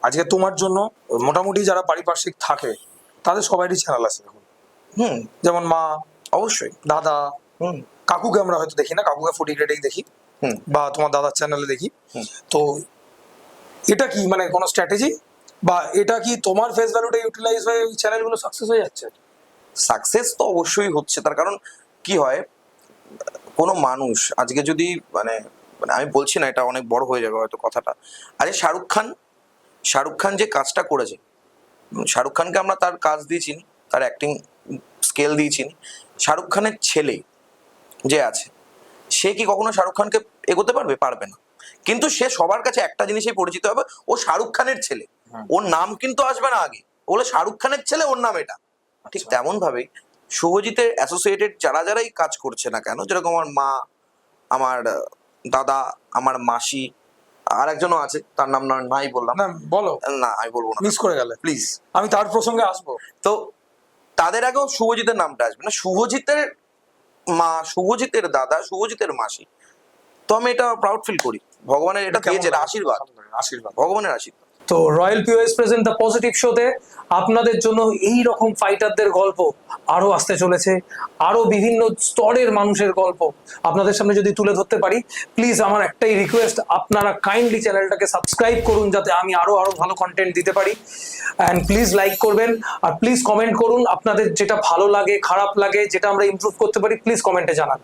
আজকে তোমার জন্য মোটামুটি যারা পারিপার্শ্বিক থাকে তাদের সবারই চ্যানেল আছে এখন। হুম, যেমন মা, অবশ্যই। দাদা, হুম কাকুকে আমরা হয়তো দেখি না, কাকুকে ফুটি গ্রেডেই দেখি, হুম বা তোমার দাদার চ্যানেলে দেখি। হুম। তো এটা কি মানে কোনো স্ট্র্যাটেজি, বা এটা কি তোমার ফেস ভ্যালুটা ইউটিলাইজ হয়ে এই চ্যানেলগুলো সাকসেস হয়ে যাচ্ছে? সাকসেস তো অবশ্যই হচ্ছে, তার কারণ কি হয়, কোনো মানুষ আজকে যদি মানে মানে আমি বলছি না, এটা অনেক বড় হয়ে যাবে হয়তো কথাটা। আরে শাহরুখ খান যে কাজটা করেছে, শাহরুখ খানকে আমরা তার কাজ দিয়েছি, তার অ্যাক্টিং স্কেল দিয়েছি। শাহরুখ খানের ছেলে যে আছে, সে কি কখনো শাহরুখ খানকে এগোতে পারবে? পারবে না। কিন্তু সে সবার কাছে একটা জিনিসেই পরিচিত হবে, ও শাহরুখ খানের ছেলে। ওর নাম কিন্তু আসবে না আগে, বলে শাহরুখ খানের ছেলে, ওর নাম এটা। ঠিক তেমন ভাবেই শুভজিতের অ্যাসোসিয়েটেড যারা যারাই কাজ করছে না কেন, যেরকম আমার মা, আমার দাদা, আমার মাসি, আর একজনও আছে, তার নাম নাই বললাম না বলো, না, আমি বলবো না, মিস করে গেলে প্লিজ। আমি তার প্রসঙ্গে আসবো। তো তাদের আগেও শুভজিতের নামটা আসবে না, শুভজিতের মা, শুভজিতের দাদা, শুভজিতের মাসি। তো আমি এটা প্রাউড ফিল করি, ভগবানের এটা দিয়েছে, এটা আশীর্বাদ, আশীর্বাদ। ভগবানের আশীর্বাদ। তো royal POS present the positive শোতে আপনাদের জন্য এই রকম ফাইটারদের গল্প আরো আসতে চলেছে, আরো বিভিন্ন স্তরের মানুষের গল্প আপনাদের সামনে যদি তুলে ধরতে পারি। প্লিজ আমার একটাই রিকোয়েস্ট, আপনারা কাইন্ডলি চ্যানেলটাকে সাবস্ক্রাইব করুন যাতে আমি আরো ভালো কন্টেন্ট দিতে পারি। অ্যান্ড প্লিজ লাইক করবেন, আর প্লিজ কমেন্ট করুন আপনাদের যেটা ভালো লাগে, খারাপ লাগে, যেটা আমরা ইমপ্রুভ করতে পারি, প্লিজ কমেন্টে জানান।